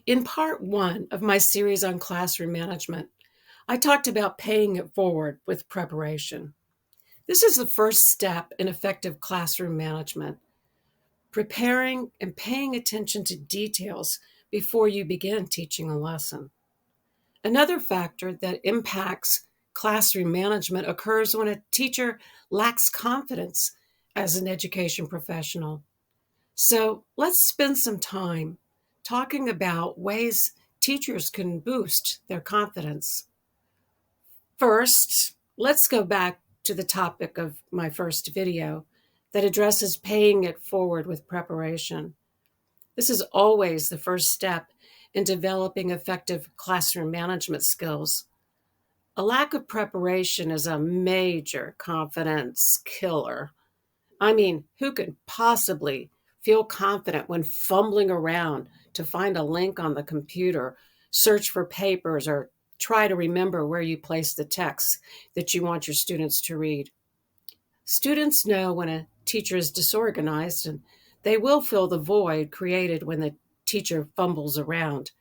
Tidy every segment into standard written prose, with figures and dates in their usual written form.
In part one of my series on classroom management, I talked about paying it forward with preparation. This is the first step in effective classroom management, preparing and paying attention to details before you begin teaching a lesson. Another factor that impacts classroom management occurs when a teacher lacks confidence as an education professional. So let's spend some time talking about ways teachers can boost their confidence. First, let's go back to the topic of my first video that addresses paying it forward with preparation. This is always the first step in developing effective classroom management skills. A lack of preparation is a major confidence killer. I mean, who could possibly feel confident when fumbling around to find a link on the computer, search for papers, or try to remember where you place the text that you want your students to read? Students know when a teacher is disorganized, and they will fill the void created when the teacher fumbles around.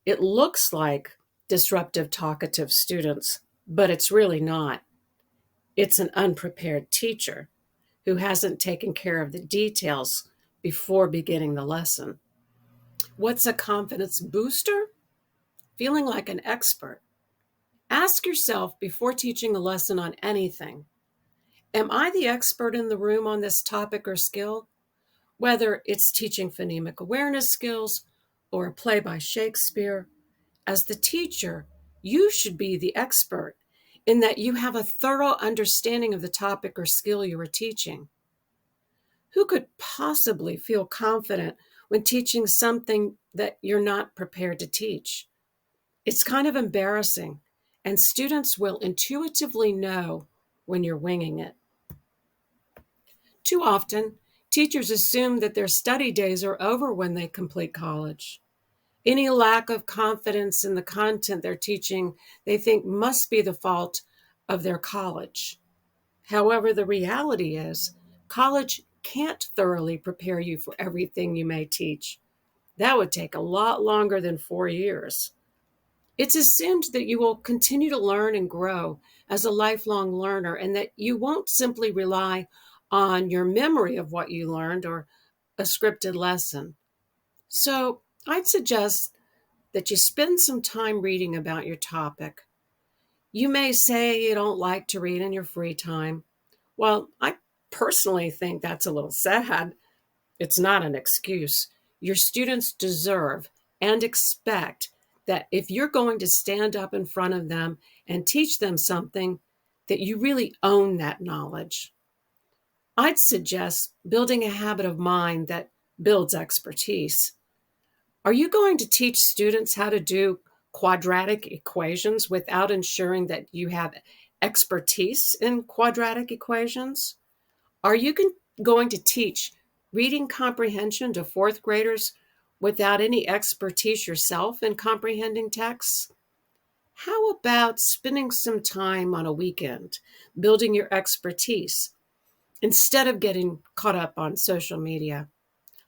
It looks like disruptive, talkative students, but it's really not. It's an unprepared teacher who hasn't taken care of the details before beginning the lesson. What's a confidence booster? Feeling like an expert. Ask yourself before teaching a lesson on anything, am I the expert in the room on this topic or skill? Whether it's teaching phonemic awareness skills or a play by Shakespeare, as the teacher, you should be the expert in that you have a thorough understanding of the topic or skill you are teaching. Who could possibly feel confident when teaching something that you're not prepared to teach? It's kind of embarrassing, and students will intuitively know when you're winging it. Too often, teachers assume that their study days are over when they complete college. Any lack of confidence in the content they're teaching, they think must be the fault of their college. However, the reality is, college can't thoroughly prepare you for everything you may teach. That would take a lot longer than 4 years. It's assumed that you will continue to learn and grow as a lifelong learner, and that you won't simply rely on your memory of what you learned or a scripted lesson. So I'd suggest that you spend some time reading about your topic. You may say you don't like to read in your free time. Well, I personally think that's a little sad. It's not an excuse. Your students deserve and expect that if you're going to stand up in front of them and teach them something, that you really own that knowledge. I'd suggest building a habit of mind that builds expertise. Are you going to teach students how to do quadratic equations without ensuring that you have expertise in quadratic equations? Are you going to teach reading comprehension to fourth graders without any expertise yourself in comprehending texts? How about spending some time on a weekend building your expertise instead of getting caught up on social media?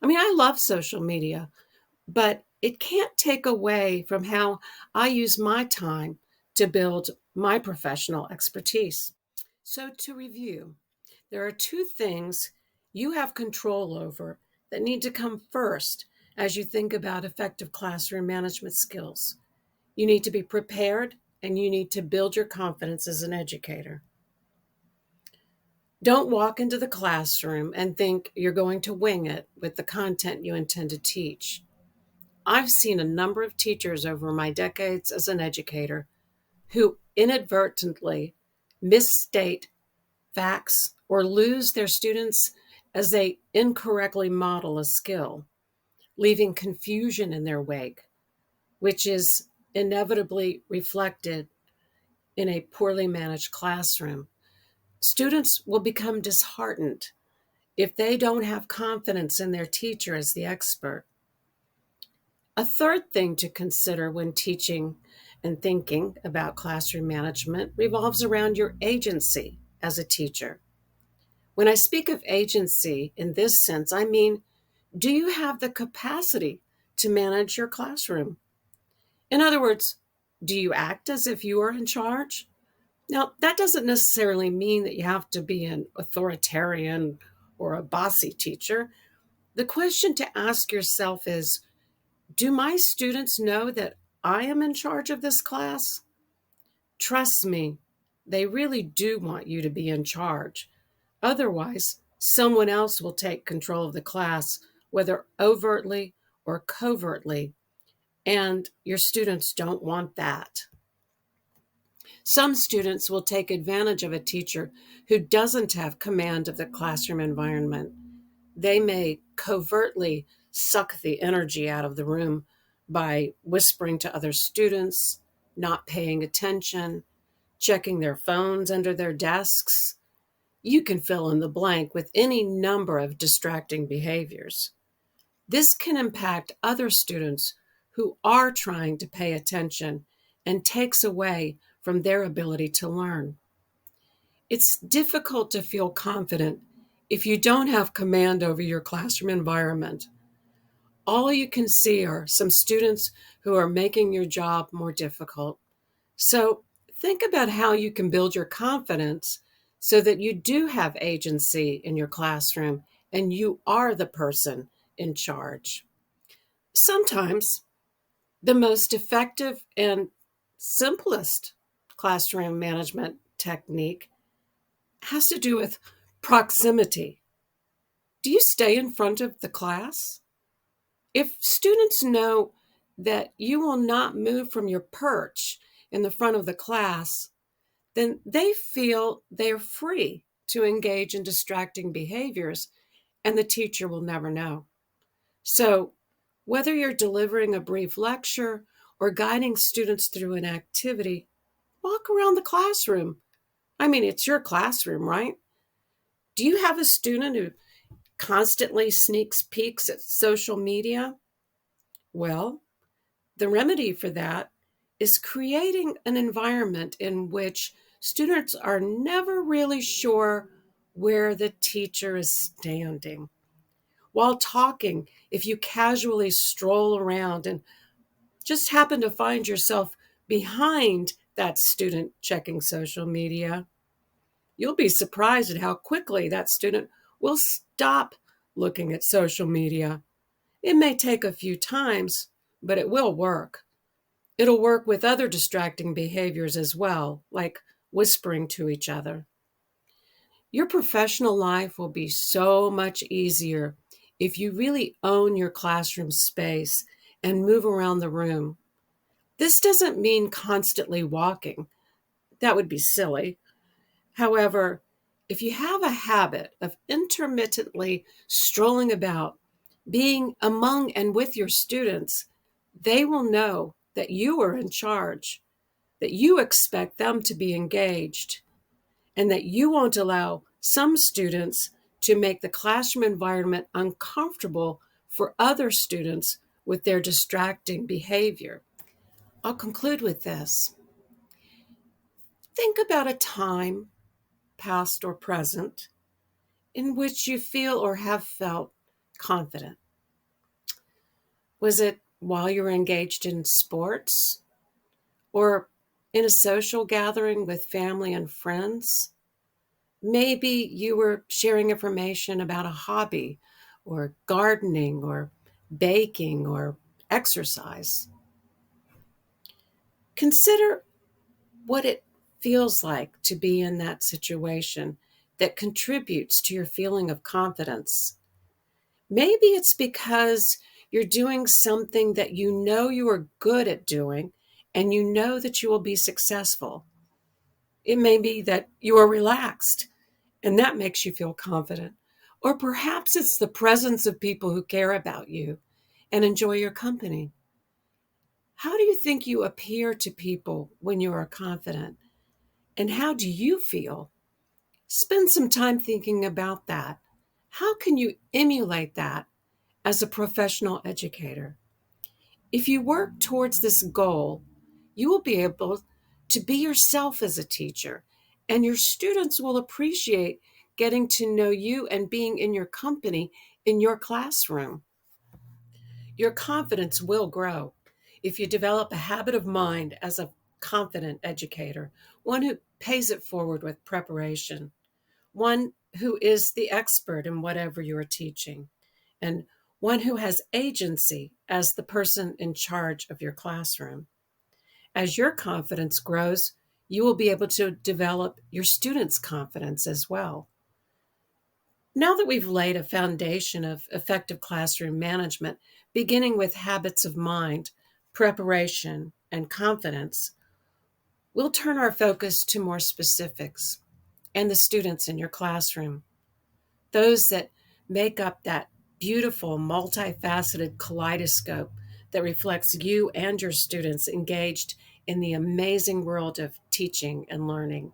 I mean, I love social media, but it can't take away from how I use my time to build my professional expertise. So, to review, there are two things you have control over that need to come first as you think about effective classroom management skills. You need to be prepared, and you need to build your confidence as an educator. Don't walk into the classroom and think you're going to wing it with the content you intend to teach. I've seen a number of teachers over my decades as an educator who inadvertently misstate facts or lose their students as they incorrectly model a skill, leaving confusion in their wake, which is inevitably reflected in a poorly managed classroom. Students will become disheartened if they don't have confidence in their teacher as the expert. A third thing to consider when teaching and thinking about classroom management revolves around your agency as a teacher. When I speak of agency in this sense, I mean, do you have the capacity to manage your classroom. In other words, do you act as if you are in charge? Now, that doesn't necessarily mean that you have to be an authoritarian or a bossy teacher. The question to ask yourself is, do my students know that I am in charge of this class? Trust me, they really do want you to be in charge. Otherwise, someone else will take control of the class, whether overtly or covertly, and your students don't want that. Some students will take advantage of a teacher who doesn't have command of the classroom environment. They may covertly suck the energy out of the room by whispering to other students, not paying attention, checking their phones under their desks. You can fill in the blank with any number of distracting behaviors. This can impact other students who are trying to pay attention and takes away from their ability to learn. It's difficult to feel confident if you don't have command over your classroom environment. All you can see are some students who are making your job more difficult. So think about how you can build your confidence so that you do have agency in your classroom and you are the person in charge. Sometimes the most effective and simplest classroom management technique has to do with proximity. Do you stay in front of the class? If students know that you will not move from your perch in the front of the class, then they feel they're free to engage in distracting behaviors, and the teacher will never know. So, whether you're delivering a brief lecture or guiding students through an activity, walk around the classroom. I mean, it's your classroom, right? Do you have a student who constantly sneaks peeks at social media? Well, the remedy for that is creating an environment in which students are never really sure where the teacher is standing. While talking, if you casually stroll around and just happen to find yourself behind that student checking social media, you'll be surprised at how quickly that student will stop looking at social media. It may take a few times, but it will work. It'll work with other distracting behaviors as well, like whispering to each other. Your professional life will be so much easier if you really own your classroom space and move around the room. This doesn't mean constantly walking. That would be silly. However, if you have a habit of intermittently strolling about, being among and with your students, they will know that you are in charge, that you expect them to be engaged, and that you won't allow some students to make the classroom environment uncomfortable for other students with their distracting behavior. I'll conclude with this. Think about a time, past or present, in which you feel or have felt confident. Was it while you were engaged in sports or in a social gathering with family and friends? Maybe you were sharing information about a hobby or gardening or baking or exercise. Consider what it feels like to be in that situation that contributes to your feeling of confidence. Maybe it's because you're doing something that you know you are good at doing and you know that you will be successful. It may be that you are relaxed and that makes you feel confident. Or perhaps it's the presence of people who care about you and enjoy your company. How do you think you appear to people when you are confident? And how do you feel? Spend some time thinking about that. How can you emulate that as a professional educator? If you work towards this goal, you will be able to be yourself as a teacher, and your students will appreciate getting to know you and being in your company in your classroom. Your confidence will grow if you develop a habit of mind as a confident educator, one who pays it forward with preparation, one who is the expert in whatever you are teaching, and one who has agency as the person in charge of your classroom. As your confidence grows, you will be able to develop your students' confidence as well. Now that we've laid a foundation of effective classroom management, beginning with habits of mind, preparation, and confidence, we'll turn our focus to more specifics and the students in your classroom, those that make up that beautiful, multifaceted kaleidoscope that reflects you and your students engaged in the amazing world of teaching and learning.